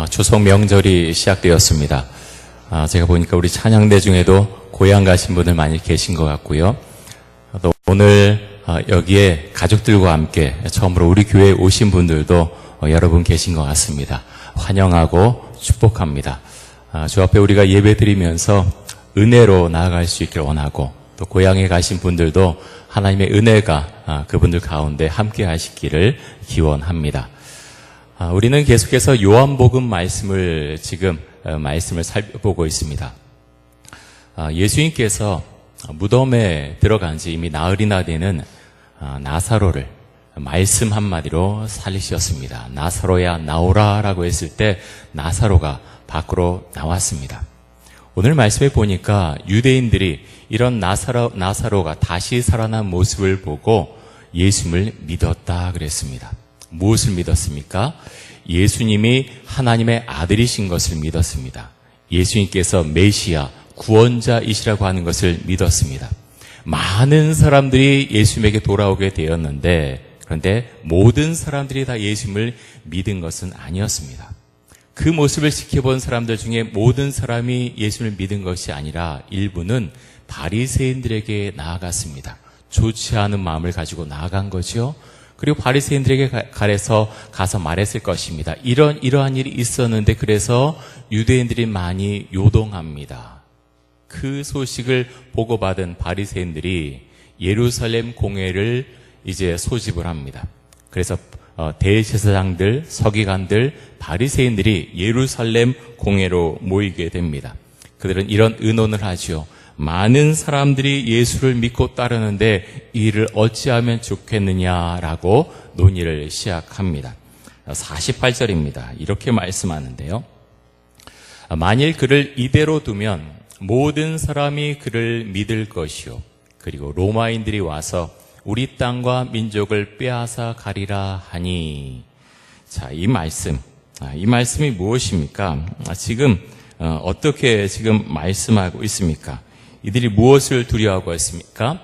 추석 명절이 시작되었습니다. 제가 보니까 우리 찬양대 중에도 고향 가신 분들 많이 계신 것 같고요. 또 오늘 여기에 가족들과 함께 처음으로 우리 교회에 오신 분들도 여러분 계신 것 같습니다. 환영하고 축복합니다. 주 앞에 우리가 예배 드리면서 은혜로 나아갈 수 있기를 원하고, 또 고향에 가신 분들도 하나님의 은혜가 그분들 가운데 함께 하시기를 기원합니다. 우리는 계속해서 요한복음 말씀을 살펴보고 있습니다. 예수님께서 무덤에 들어간 지 이미 나흘이나 되는 나사로를 말씀 한마디로 살리셨습니다. 나사로야 나오라 라고 했을 때 나사로가 밖으로 나왔습니다. 오늘 말씀에 보니까 유대인들이 이런 나사로가 다시 살아난 모습을 보고 예수님을 믿었다 그랬습니다. 무엇을 믿었습니까? 예수님이 하나님의 아들이신 것을 믿었습니다. 예수님께서 메시아, 구원자이시라고 하는 것을 믿었습니다. 많은 사람들이 예수님에게 돌아오게 되었는데, 그런데 모든 사람들이 다 예수님을 믿은 것은 아니었습니다. 그 모습을 지켜본 사람들 중에 모든 사람이 예수님을 믿은 것이 아니라 일부는 바리새인들에게 나아갔습니다. 좋지 않은 마음을 가지고 나아간 거죠. 그리고 바리새인들에게 가서 말했을 것입니다. 이러한 일이 있었는데 그래서 유대인들이 많이 요동합니다. 그 소식을 보고받은 바리새인들이 예루살렘 공회를 이제 소집을 합니다. 그래서 대제사장들, 서기관들, 바리새인들이 예루살렘 공회로 모이게 됩니다. 그들은 이런 의논을 하죠. 많은 사람들이 예수를 믿고 따르는데 이 일을 어찌하면 좋겠느냐라고 논의를 시작합니다. 48절입니다. 이렇게 말씀하는데요. 만일 그를 이대로 두면 모든 사람이 그를 믿을 것이요, 그리고 로마인들이 와서 우리 땅과 민족을 빼앗아 가리라 하니. 자, 이 말씀이 무엇입니까? 지금 어떻게 지금 말씀하고 있습니까? 이들이 무엇을 두려워하고 있습니까?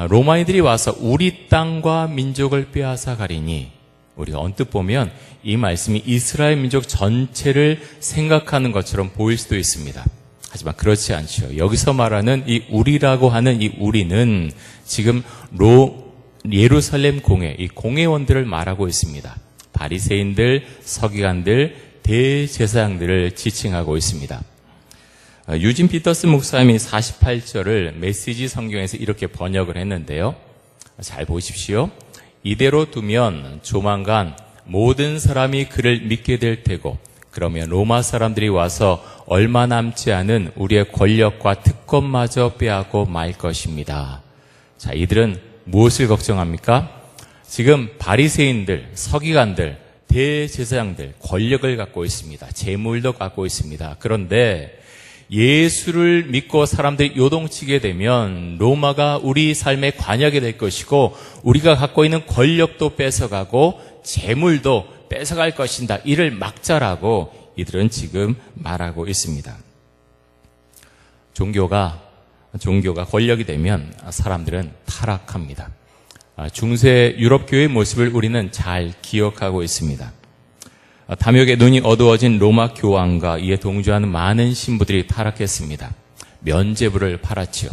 로마인들이 와서 우리 땅과 민족을 빼앗아 가리니. 우리가 언뜻 보면 이 말씀이 이스라엘 민족 전체를 생각하는 것처럼 보일 수도 있습니다. 하지만 그렇지 않죠. 여기서 말하는 이 우리라고 하는 이 우리는 지금 예루살렘 공회, 이 공회원들을 말하고 있습니다. 바리새인들, 서기관들, 대제사장들을 지칭하고 있습니다. 유진 피터스 목사님이 48절을 메시지 성경에서 이렇게 번역을 했는데요. 잘 보십시오. 이대로 두면 조만간 모든 사람이 그를 믿게 될 테고, 그러면 로마 사람들이 와서 얼마 남지 않은 우리의 권력과 특권마저 빼앗고 말 것입니다. 자, 이들은 무엇을 걱정합니까? 지금 바리새인들, 서기관들, 대제사장들 권력을 갖고 있습니다. 재물도 갖고 있습니다. 그런데 예수를 믿고 사람들이 요동치게 되면 로마가 우리 삶에 관여하게 될 것이고, 우리가 갖고 있는 권력도 뺏어가고 재물도 뺏어갈 것이다. 이를 막자라고 이들은 지금 말하고 있습니다. 종교가 권력이 되면 사람들은 타락합니다. 중세 유럽 교회의 모습을 우리는 잘 기억하고 있습니다. 탐욕의 눈이 어두워진 로마 교황과 이에 동조하는 많은 신부들이 타락했습니다. 면죄부를 팔았죠.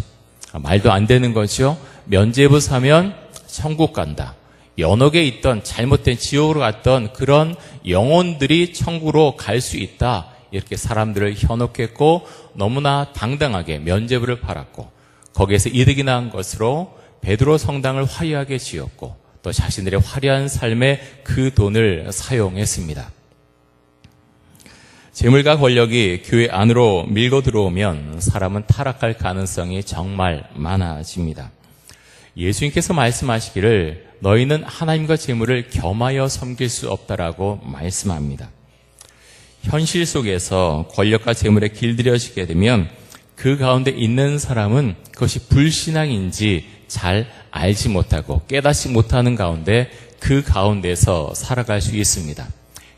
말도 안 되는 거죠. 면죄부 사면 천국 간다. 연옥에 있던 잘못된 지옥으로 갔던 그런 영혼들이 천국으로 갈 수 있다. 이렇게 사람들을 현혹했고 너무나 당당하게 면죄부를 팔았고, 거기에서 이득이 난 것으로 베드로 성당을 화려하게 지었고, 또 자신들의 화려한 삶에 그 돈을 사용했습니다. 재물과 권력이 교회 안으로 밀고 들어오면 사람은 타락할 가능성이 정말 많아집니다. 예수님께서 말씀하시기를 너희는 하나님과 재물을 겸하여 섬길 수 없다라고 말씀합니다. 현실 속에서 권력과 재물에 길들여지게 되면 그 가운데 있는 사람은 그것이 불신앙인지 잘 알지 못하고 깨닫지 못하는 가운데 그 가운데서 살아갈 수 있습니다.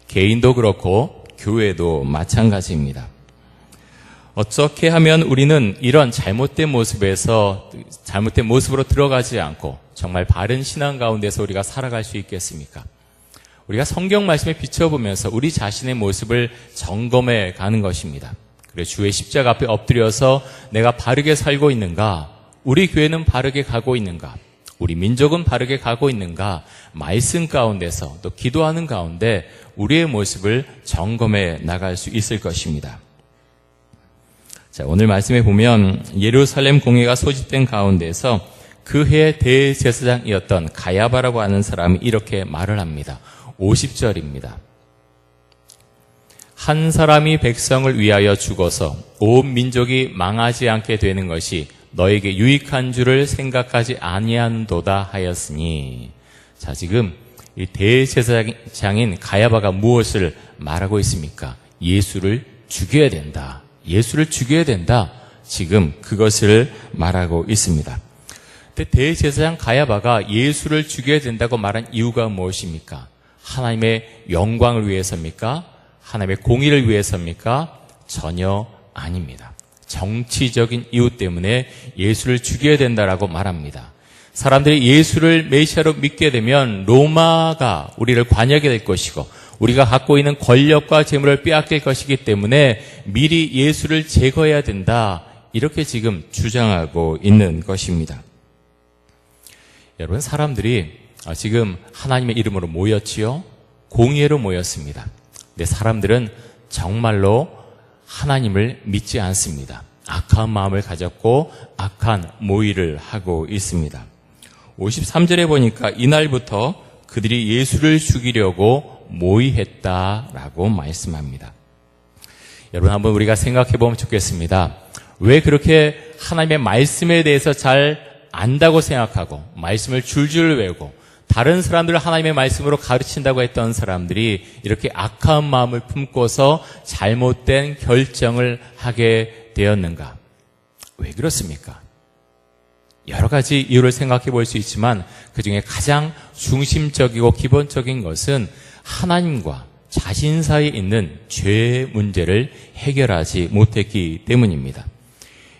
개인도 그렇고 교회도 마찬가지입니다. 어떻게 하면 우리는 이런 잘못된 모습으로 들어가지 않고 정말 바른 신앙 가운데서 우리가 살아갈 수 있겠습니까? 우리가 성경 말씀에 비춰보면서 우리 자신의 모습을 점검해 가는 것입니다. 그래 주의 십자가 앞에 엎드려서 내가 바르게 살고 있는가? 우리 교회는 바르게 가고 있는가? 우리 민족은 바르게 가고 있는가? 말씀 가운데서 또 기도하는 가운데 우리의 모습을 점검해 나갈 수 있을 것입니다. 자, 오늘 말씀에 보면 예루살렘 공회가 소집된 가운데서 그 해의 대제사장이었던 가야바라고 하는 사람이 이렇게 말을 합니다. 50절입니다. 한 사람이 백성을 위하여 죽어서 온 민족이 망하지 않게 되는 것이 너에게 유익한 줄을 생각하지 아니한도다 하였으니. 자, 지금 이 대제사장인 가야바가 무엇을 말하고 있습니까? 예수를 죽여야 된다. 예수를 죽여야 된다. 지금 그것을 말하고 있습니다. 대제사장 가야바가 예수를 죽여야 된다고 말한 이유가 무엇입니까? 하나님의 영광을 위해서입니까? 하나님의 공의를 위해서입니까? 전혀 아닙니다. 정치적인 이유 때문에 예수를 죽여야 된다라고 말합니다. 사람들이 예수를 메시아로 믿게 되면 로마가 우리를 관여하게 될 것이고 우리가 갖고 있는 권력과 재물을 빼앗길 것이기 때문에 미리 예수를 제거해야 된다. 이렇게 지금 주장하고 있는 것입니다. 여러분, 사람들이 지금 하나님의 이름으로 모였지요? 공의로 모였습니다. 근데 사람들은 정말로 하나님을 믿지 않습니다. 악한 마음을 가졌고 악한 모의를 하고 있습니다. 53절에 보니까 이날부터 그들이 예수를 죽이려고 모의했다라고 말씀합니다. 여러분, 한번 우리가 생각해 보면 좋겠습니다. 왜 그렇게 하나님의 말씀에 대해서 잘 안다고 생각하고 말씀을 줄줄 외우고 다른 사람들을 하나님의 말씀으로 가르친다고 했던 사람들이 이렇게 악한 마음을 품고서 잘못된 결정을 하게 되었는가? 왜 그렇습니까? 여러 가지 이유를 생각해 볼 수 있지만 그중에 가장 중심적이고 기본적인 것은 하나님과 자신 사이에 있는 죄의 문제를 해결하지 못했기 때문입니다.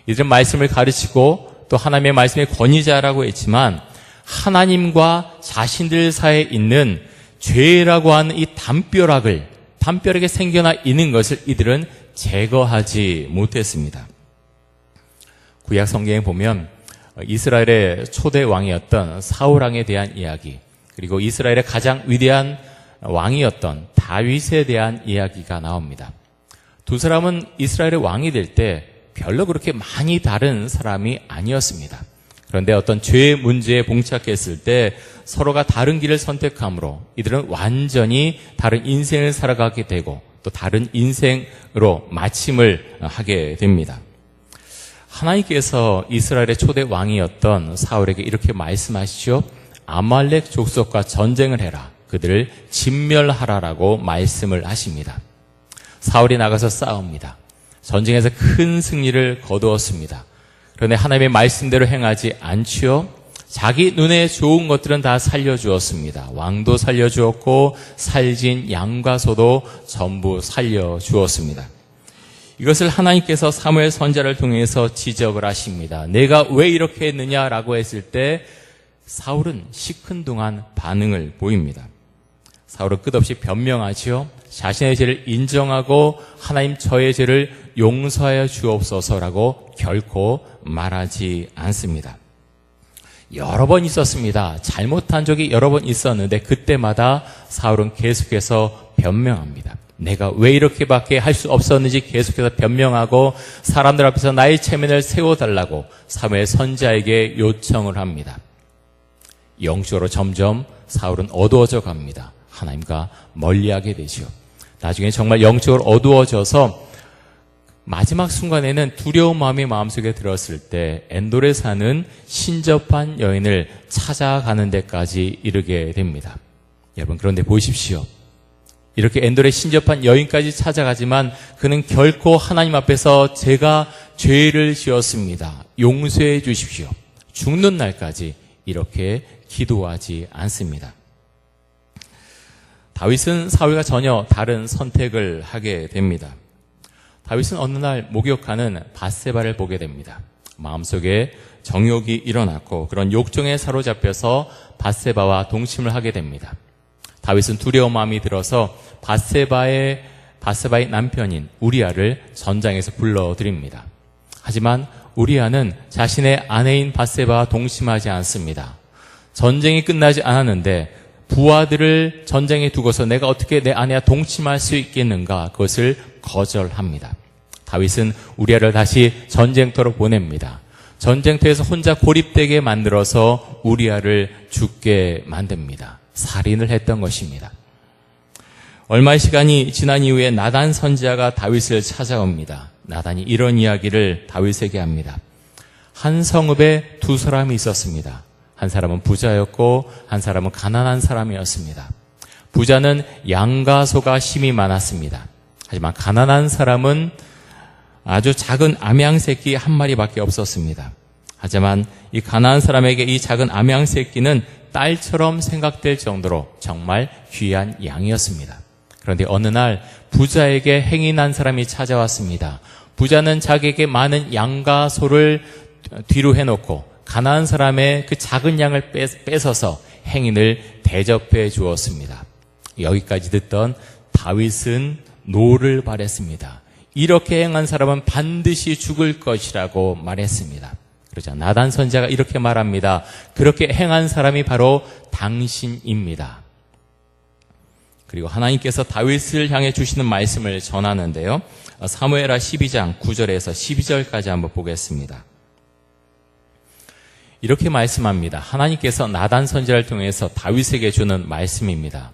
이들은 말씀을 가르치고 또 하나님의 말씀의 권위자라고 했지만 하나님과 자신들 사이에 있는 죄라고 하는 이 담벼락에 생겨나 있는 것을 이들은 제거하지 못했습니다. 구약 성경에 보면 이스라엘의 초대 왕이었던 사울 왕에 대한 이야기, 그리고 이스라엘의 가장 위대한 왕이었던 다윗에 대한 이야기가 나옵니다. 두 사람은 이스라엘의 왕이 될 때 별로 그렇게 많이 다른 사람이 아니었습니다. 그런데 어떤 죄의 문제에 봉착했을 때 서로가 다른 길을 선택함으로 이들은 완전히 다른 인생을 살아가게 되고 또 다른 인생으로 마침을 하게 됩니다. 하나님께서 이스라엘의 초대 왕이었던 사울에게 이렇게 말씀하시죠. 아말렉 족속과 전쟁을 해라. 그들을 진멸하라라고 말씀을 하십니다. 사울이 나가서 싸웁니다. 전쟁에서 큰 승리를 거두었습니다. 그런데 하나님의 말씀대로 행하지 않지요. 자기 눈에 좋은 것들은 다 살려주었습니다. 왕도 살려주었고 살진 양과 소도 전부 살려주었습니다. 이것을 하나님께서 사무엘 선지자를 통해서 지적을 하십니다. 내가 왜 이렇게 했느냐라고 했을 때 사울은 시큰둥한 반응을 보입니다. 사울은 끝없이 변명하지요. 자신의 죄를 인정하고 하나님 저의 죄를 용서하여 주옵소서라고 결코 말하지 않습니다. 여러 번 있었습니다. 잘못한 적이 여러 번 있었는데 그때마다 사울은 계속해서 변명합니다. 내가 왜 이렇게밖에 할 수 없었는지 계속해서 변명하고 사람들 앞에서 나의 체면을 세워달라고 사무엘 선지자에게 요청을 합니다. 영적으로 점점 사울은 어두워져 갑니다. 하나님과 멀리하게 되죠. 나중에 정말 영적으로 어두워져서 마지막 순간에는 두려운 마음이 마음속에 들었을 때 엔돌에 사는 신접한 여인을 찾아가는 데까지 이르게 됩니다. 여러분, 그런데 보십시오. 이렇게 엔돌의 신접한 여인까지 찾아가지만 그는 결코 하나님 앞에서 제가 죄를 지었습니다. 용서해 주십시오. 죽는 날까지 이렇게 기도하지 않습니다. 다윗은 사울과 전혀 다른 선택을 하게 됩니다. 다윗은 어느 날 목욕하는 밧세바를 보게 됩니다. 마음속에 정욕이 일어났고 그런 욕정에 사로잡혀서 밧세바와 동침을 하게 됩니다. 다윗은 두려운 마음이 들어서 바세바의 남편인 우리아를 전장에서 불러드립니다. 하지만 우리아는 자신의 아내인 바세바와 동침하지 않습니다. 전쟁이 끝나지 않았는데 부하들을 전쟁에 두고서 내가 어떻게 내 아내와 동침할 수 있겠는가, 그것을 거절합니다. 다윗은 우리아를 다시 전쟁터로 보냅니다. 전쟁터에서 혼자 고립되게 만들어서 우리아를 죽게 만듭니다. 살인을 했던 것입니다. 얼마의 시간이 지난 이후에 나단 선지자가 다윗을 찾아옵니다. 나단이 이런 이야기를 다윗에게 합니다. 한 성읍에 두 사람이 있었습니다. 한 사람은 부자였고 한 사람은 가난한 사람이었습니다. 부자는 양과 소가 힘이 많았습니다. 하지만 가난한 사람은 아주 작은 암양 새끼 한 마리밖에 없었습니다. 하지만 이 가난한 사람에게 이 작은 암양 새끼는 딸처럼 생각될 정도로 정말 귀한 양이었습니다. 그런데 어느 날 부자에게 행인한 사람이 찾아왔습니다. 부자는 자기에게 많은 양과 소를 뒤로 해놓고 가난한 사람의 그 작은 양을 뺏어서 행인을 대접해 주었습니다. 여기까지 듣던 다윗은 노를 발했습니다. 이렇게 행한 사람은 반드시 죽을 것이라고 말했습니다. 그러자 나단 선지자가 이렇게 말합니다. 그렇게 행한 사람이 바로 당신입니다. 그리고 하나님께서 다윗을 향해 주시는 말씀을 전하는데요. 사무엘하 12장 9절에서 12절까지 한번 보겠습니다. 이렇게 말씀합니다. 하나님께서 나단 선지자를 통해서 다윗에게 주는 말씀입니다.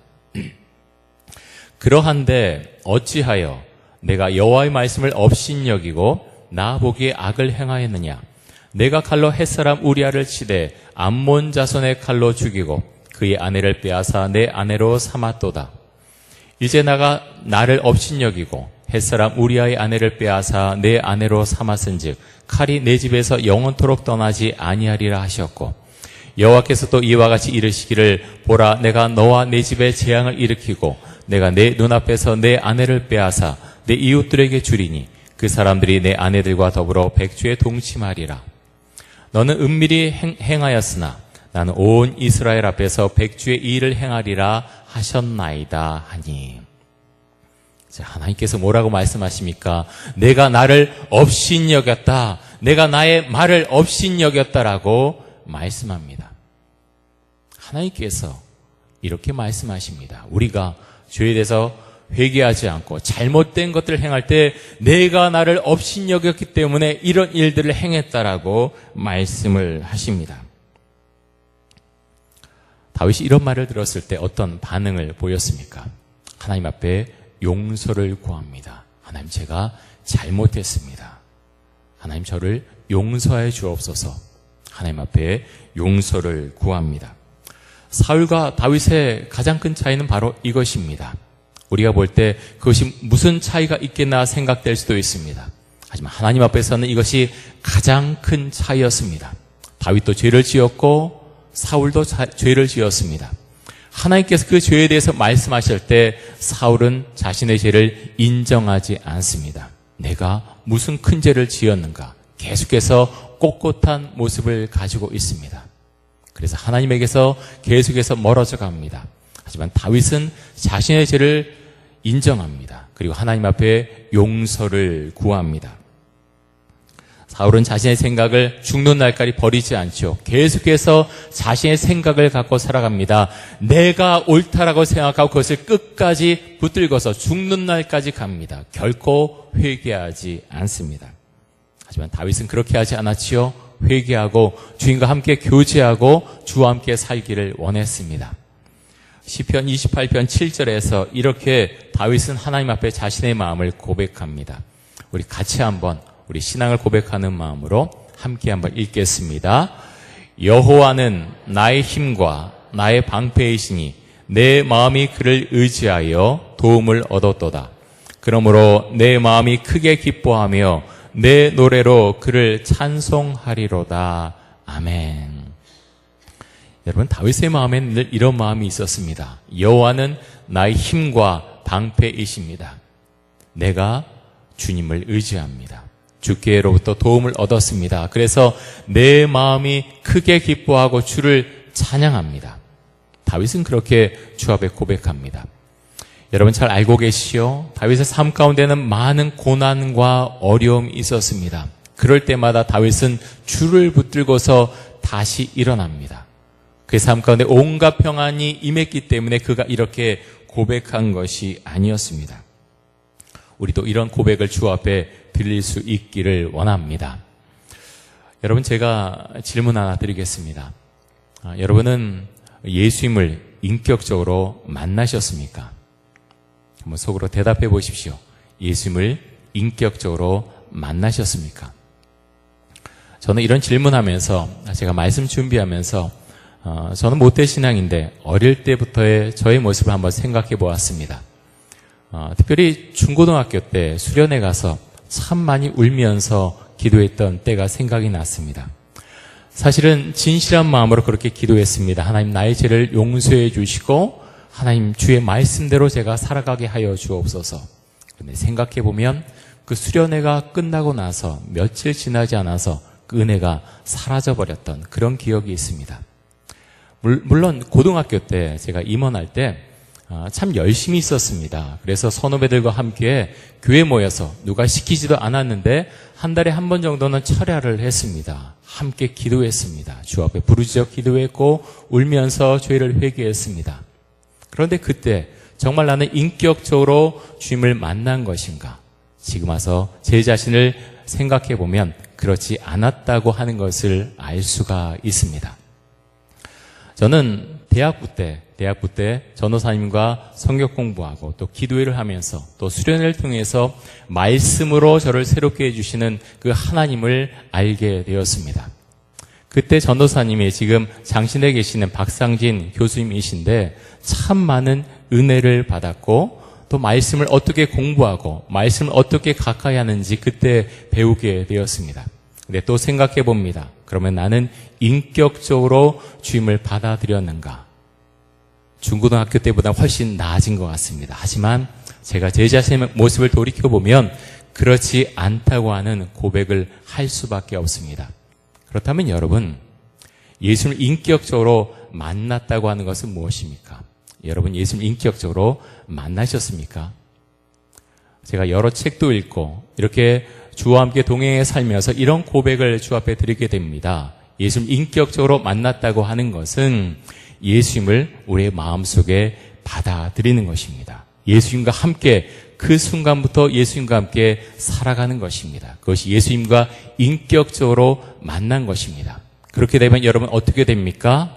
그러한데 어찌하여 내가 여호와의 말씀을 업신여기고 나 보기에 악을 행하였느냐? 내가 칼로 햇사람 우리아를 치되 암몬 자손의 칼로 죽이고 그의 아내를 빼앗아 내 아내로 삼았도다. 이제 나를 업신여기고 햇사람 우리아의 아내를 빼앗아 내 아내로 삼았은즉 칼이 내 집에서 영원토록 떠나지 아니하리라 하셨고, 여호와께서 또 이와 같이 이르시기를 보라 내가 너와 내 집에 재앙을 일으키고 내가 내 눈앞에서 내 아내를 빼앗아 내 이웃들에게 주리니 그 사람들이 내 아내들과 더불어 백주에 동침하리라. 너는 은밀히 행하였으나 나는 온 이스라엘 앞에서 백주의 일을 행하리라 하셨나이다 하니. 자, 하나님께서 뭐라고 말씀하십니까? 내가 나를 업신여겼다. 내가 나의 말을 업신여겼다라고 말씀합니다. 하나님께서 이렇게 말씀하십니다. 우리가 죄에 대해서 회개하지 않고 잘못된 것들을 행할 때 내가 나를 업신여겼기 때문에 이런 일들을 행했다라고 말씀을 하십니다. 다윗이 이런 말을 들었을 때 어떤 반응을 보였습니까? 하나님 앞에 용서를 구합니다. 하나님, 제가 잘못했습니다. 하나님, 저를 용서해 주옵소서. 하나님 앞에 용서를 구합니다. 사울과 다윗의 가장 큰 차이는 바로 이것입니다. 우리가 볼 때 그것이 무슨 차이가 있겠나 생각될 수도 있습니다. 하지만 하나님 앞에서는 이것이 가장 큰 차이였습니다. 다윗도 죄를 지었고 사울도 죄를 지었습니다. 하나님께서 그 죄에 대해서 말씀하실 때 사울은 자신의 죄를 인정하지 않습니다. 내가 무슨 큰 죄를 지었는가? 계속해서 꼿꼿한 모습을 가지고 있습니다. 그래서 하나님에게서 계속해서 멀어져 갑니다. 하지만 다윗은 자신의 죄를 인정합니다. 그리고 하나님 앞에 용서를 구합니다. 사울은 자신의 생각을 죽는 날까지 버리지 않죠. 계속해서 자신의 생각을 갖고 살아갑니다. 내가 옳다라고 생각하고 그것을 끝까지 붙들고서 죽는 날까지 갑니다. 결코 회개하지 않습니다. 하지만 다윗은 그렇게 하지 않았지요. 회개하고 주인과 함께 교제하고 주와 함께 살기를 원했습니다. 시편 28편 7절에서 이렇게 다윗은 하나님 앞에 자신의 마음을 고백합니다. 우리 같이 한번 우리 신앙을 고백하는 마음으로 함께 한번 읽겠습니다. 여호와는 나의 힘과 나의 방패이시니 내 마음이 그를 의지하여 도움을 얻었도다. 그러므로 내 마음이 크게 기뻐하며 내 노래로 그를 찬송하리로다. 아멘. 여러분, 다윗의 마음에는 늘 이런 마음이 있었습니다. 여호와는 나의 힘과 방패이십니다. 내가 주님을 의지합니다. 주께로부터 도움을 얻었습니다. 그래서 내 마음이 크게 기뻐하고 주를 찬양합니다. 다윗은 그렇게 주 앞에 고백합니다. 여러분 잘 알고 계시죠? 다윗의 삶 가운데는 많은 고난과 어려움이 있었습니다. 그럴 때마다 다윗은 주를 붙들고서 다시 일어납니다. 그의 삶 가운데 온갖 평안이 임했기 때문에 그가 이렇게 고백한 것이 아니었습니다. 우리도 이런 고백을 주 앞에 드릴 수 있기를 원합니다. 여러분 제가 질문 하나 드리겠습니다. 여러분은 예수님을 인격적으로 만나셨습니까? 한번 속으로 대답해 보십시오. 예수님을 인격적으로 만나셨습니까? 저는 이런 질문하면서 제가 말씀 준비하면서 저는 모태신앙인데 어릴 때부터의 저의 모습을 한번 생각해 보았습니다. 특별히 중고등학교 때 수련회 가서 참 많이 울면서 기도했던 때가 생각이 났습니다. 사실은 진실한 마음으로 그렇게 기도했습니다. 하나님 나의 죄를 용서해 주시고 하나님 주의 말씀대로 제가 살아가게 하여 주옵소서. 그런데 생각해 보면 그 수련회가 끝나고 나서 며칠 지나지 않아서 그 은혜가 사라져버렸던 그런 기억이 있습니다. 물론 고등학교 때 제가 임원할 때 참 열심히 있었습니다. 그래서 선후배들과 함께 교회 모여서 누가 시키지도 않았는데 한 달에 한 번 정도는 철야를 했습니다. 함께 기도했습니다. 주 앞에 부르짖어 기도했고 울면서 죄를 회개했습니다. 그런데 그때 정말 나는 인격적으로 주님을 만난 것인가? 지금 와서 제 자신을 생각해 보면 그렇지 않았다고 하는 것을 알 수가 있습니다. 저는 대학부 때 전도사님과 성경 공부하고 또 기도회를 하면서 또 수련회를 통해서 말씀으로 저를 새롭게 해주시는 그 하나님을 알게 되었습니다. 그때 전도사님이 지금 장신에 계시는 박상진 교수님이신데 참 많은 은혜를 받았고 또 말씀을 어떻게 공부하고 말씀을 어떻게 가까이 하는지 그때 배우게 되었습니다. 근데 또 생각해 봅니다. 그러면 나는 인격적으로 주님을 받아들였는가? 중고등학교 때보다 훨씬 나아진 것 같습니다. 하지만 제가 제 자신의 모습을 돌이켜보면 그렇지 않다고 하는 고백을 할 수밖에 없습니다. 그렇다면 여러분, 예수님을 인격적으로 만났다고 하는 것은 무엇입니까? 여러분 예수님을 인격적으로 만나셨습니까? 제가 여러 책도 읽고 이렇게 주와 함께 동행해 살면서 이런 고백을 주 앞에 드리게 됩니다. 예수님을 인격적으로 만났다고 하는 것은 예수님을 우리의 마음속에 받아들이는 것입니다. 예수님과 함께 그 순간부터 예수님과 함께 살아가는 것입니다. 그것이 예수님과 인격적으로 만난 것입니다. 그렇게 되면 여러분 어떻게 됩니까?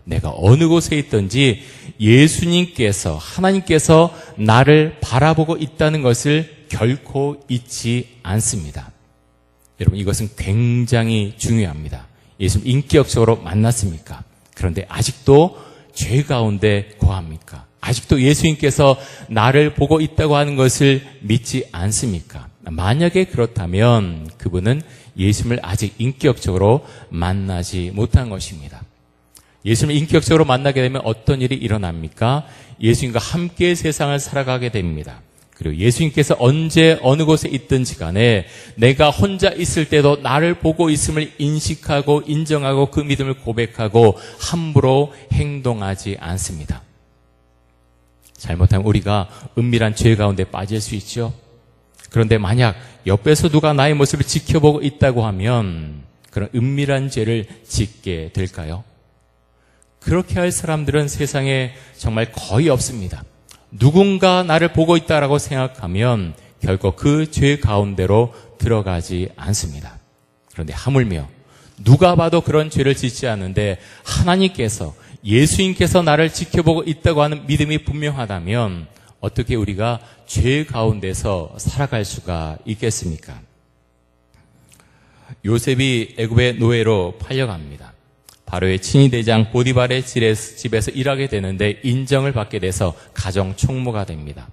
내가 어느 곳에 있든지 예수님께서 하나님께서 나를 바라보고 있다는 것을 결코 잊지 않습니다. 여러분 이것은 굉장히 중요합니다. 예수님 인격적으로 만났습니까? 그런데 아직도 죄 가운데 거합니까? 아직도 예수님께서 나를 보고 있다고 하는 것을 믿지 않습니까? 만약에 그렇다면 그분은 예수님을 아직 인격적으로 만나지 못한 것입니다. 예수님을 인격적으로 만나게 되면 어떤 일이 일어납니까? 예수님과 함께 세상을 살아가게 됩니다. 그리고 예수님께서 언제 어느 곳에 있든지 간에 내가 혼자 있을 때도 나를 보고 있음을 인식하고 인정하고 그 믿음을 고백하고 함부로 행동하지 않습니다. 잘못하면 우리가 은밀한 죄 가운데 빠질 수 있죠. 그런데 만약 옆에서 누가 나의 모습을 지켜보고 있다고 하면 그런 은밀한 죄를 짓게 될까요? 그렇게 할 사람들은 세상에 정말 거의 없습니다. 누군가 나를 보고 있다라고 생각하면 결코 그 죄 가운데로 들어가지 않습니다. 그런데 하물며 누가 봐도 그런 죄를 짓지 않는데 하나님께서 예수님께서 나를 지켜보고 있다고 하는 믿음이 분명하다면 어떻게 우리가 죄 가운데서 살아갈 수가 있겠습니까? 요셉이 애굽의 노예로 팔려갑니다. 바로의 친위대장 보디발의 집에서 일하게 되는데 인정을 받게 돼서 가정 총무가 됩니다.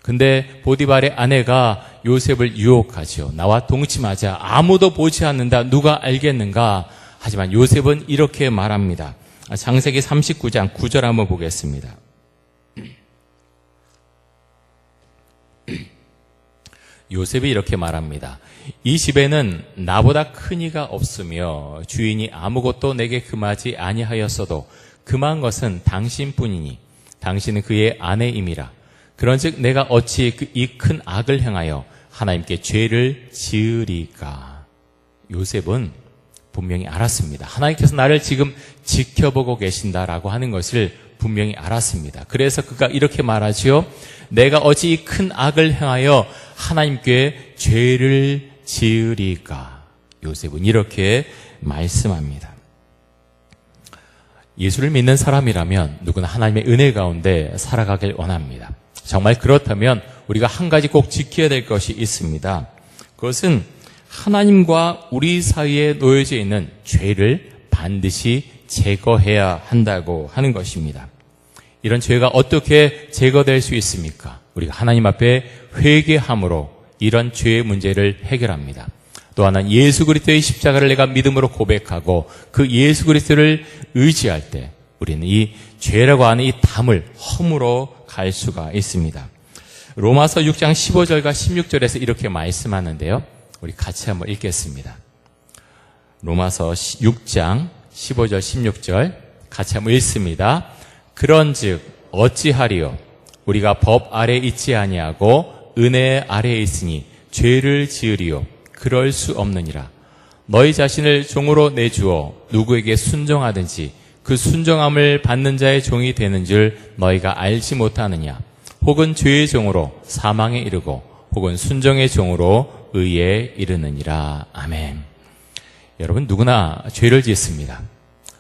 근데 보디발의 아내가 요셉을 유혹하죠. 나와 동침하자. 아무도 보지 않는다. 누가 알겠는가? 하지만 요셉은 이렇게 말합니다. 창세기 39장 9절 한번 보겠습니다. 요셉이 이렇게 말합니다. 이 집에는 나보다 큰 이가 없으며 주인이 아무것도 내게 금하지 아니하였어도 금한 것은 당신뿐이니 당신은 그의 아내임이라. 그런즉 내가 어찌 이 큰 악을 행하여 하나님께 죄를 지으리까. 요셉은 분명히 알았습니다. 하나님께서 나를 지금 지켜보고 계신다라고 하는 것을 분명히 알았습니다. 그래서 그가 이렇게 말하지요. 내가 어찌 이 큰 악을 행하여 하나님께 죄를 지으리까. 요셉은 이렇게 말씀합니다. 예수를 믿는 사람이라면 누구나 하나님의 은혜 가운데 살아가길 원합니다. 정말 그렇다면 우리가 한 가지 꼭 지켜야 될 것이 있습니다. 그것은 하나님과 우리 사이에 놓여져 있는 죄를 반드시 제거해야 한다고 하는 것입니다. 이런 죄가 어떻게 제거될 수 있습니까? 우리가 하나님 앞에 회개함으로 이런 죄의 문제를 해결합니다. 또 하나는 예수 그리스도의 십자가를 내가 믿음으로 고백하고 그 예수 그리스도를 의지할 때 우리는 이 죄라고 하는 이 담을 허물어 갈 수가 있습니다. 로마서 6장 15절과 16절에서 이렇게 말씀하는데요. 우리 같이 한번 읽겠습니다. 로마서 6장 15절 16절 같이 한번 읽습니다. 그런즉 어찌하리요? 우리가 법 아래 있지 아니하고 은혜 아래에 있으니 죄를 지으리요? 그럴 수 없느니라. 너희 자신을 종으로 내주어 누구에게 순종하든지 그 순종함을 받는 자의 종이 되는 줄 너희가 알지 못하느냐. 혹은 죄의 종으로 사망에 이르고 혹은 순종의 종으로 의에 이르느니라. 아멘. 여러분 누구나 죄를 짓습니다.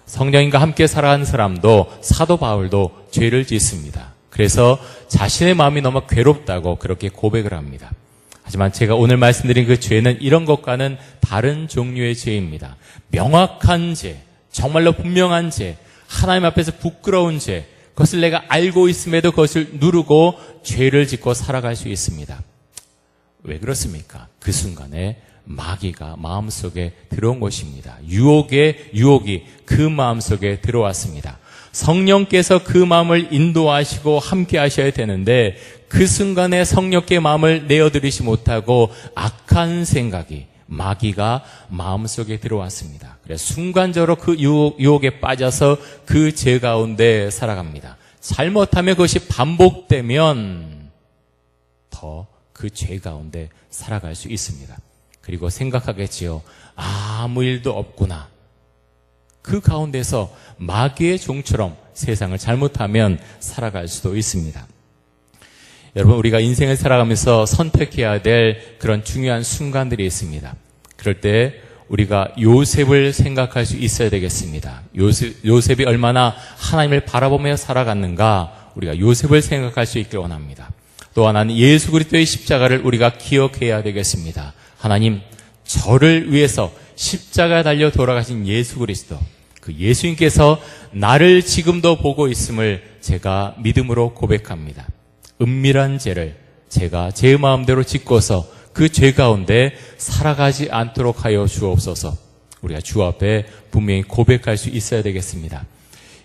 성령님과 함께 살아가는 사람도 사도 바울도 죄를 짓습니다. 그래서 자신의 마음이 너무 괴롭다고 그렇게 고백을 합니다. 하지만 제가 오늘 말씀드린 그 죄는 이런 것과는 다른 종류의 죄입니다. 명확한 죄, 정말로 분명한 죄, 하나님 앞에서 부끄러운 죄, 그것을 내가 알고 있음에도 그것을 누르고 죄를 짓고 살아갈 수 있습니다. 왜 그렇습니까? 그 순간에 마귀가 마음속에 들어온 것입니다. 유혹이 그 마음속에 들어왔습니다. 성령께서 그 마음을 인도하시고 함께 하셔야 되는데 그 순간에 성령께 마음을 내어드리지 못하고 악한 생각이 마귀가 마음속에 들어왔습니다. 그래서 순간적으로 그 유혹에 빠져서 그 죄 가운데 살아갑니다. 잘못하면 그것이 반복되면 더 그 죄 가운데 살아갈 수 있습니다. 그리고 생각하겠지요. 아무 일도 없구나. 그 가운데서 마귀의 종처럼 세상을 잘못하면 살아갈 수도 있습니다. 여러분 우리가 인생을 살아가면서 선택해야 될 그런 중요한 순간들이 있습니다. 그럴 때 우리가 요셉을 생각할 수 있어야 되겠습니다. 요셉이 얼마나 하나님을 바라보며 살아갔는가 우리가 요셉을 생각할 수 있길 원합니다. 또 하나는 예수 그리스도의 십자가를 우리가 기억해야 되겠습니다. 하나님 저를 위해서 십자가에 달려 돌아가신 예수 그리스도 그 예수님께서 나를 지금도 보고 있음을 제가 믿음으로 고백합니다. 은밀한 죄를 제가 제 마음대로 짓고서 그 죄 가운데 살아가지 않도록 하여 주옵소서. 우리가 주 앞에 분명히 고백할 수 있어야 되겠습니다.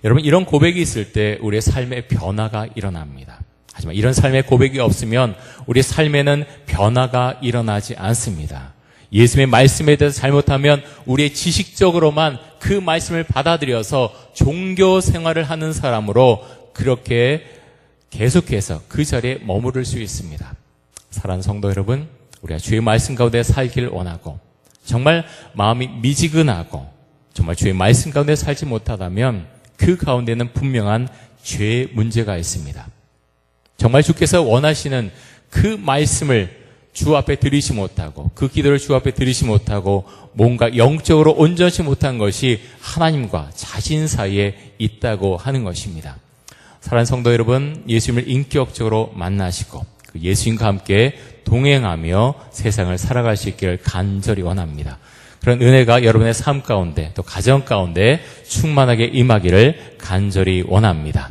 여러분 이런 고백이 있을 때 우리의 삶에 변화가 일어납니다. 하지만 이런 삶의 고백이 없으면 우리의 삶에는 변화가 일어나지 않습니다. 예수님의 말씀에 대해서 잘못하면 우리의 지식적으로만 그 말씀을 받아들여서 종교 생활을 하는 사람으로 그렇게 계속해서 그 자리에 머무를 수 있습니다. 사랑하는 성도 여러분, 우리가 주의 말씀 가운데 살기를 원하고 정말 마음이 미지근하고 정말 주의 말씀 가운데 살지 못하다면 그 가운데는 분명한 죄의 문제가 있습니다. 정말 주께서 원하시는 그 말씀을 주 앞에 드리지 못하고 그 기도를 주 앞에 드리지 못하고 뭔가 영적으로 온전치 못한 것이 하나님과 자신 사이에 있다고 하는 것입니다. 사랑하는 성도 여러분, 예수님을 인격적으로 만나시고 그 예수님과 함께 동행하며 세상을 살아갈 수 있기를 간절히 원합니다. 그런 은혜가 여러분의 삶 가운데 또 가정 가운데 충만하게 임하기를 간절히 원합니다.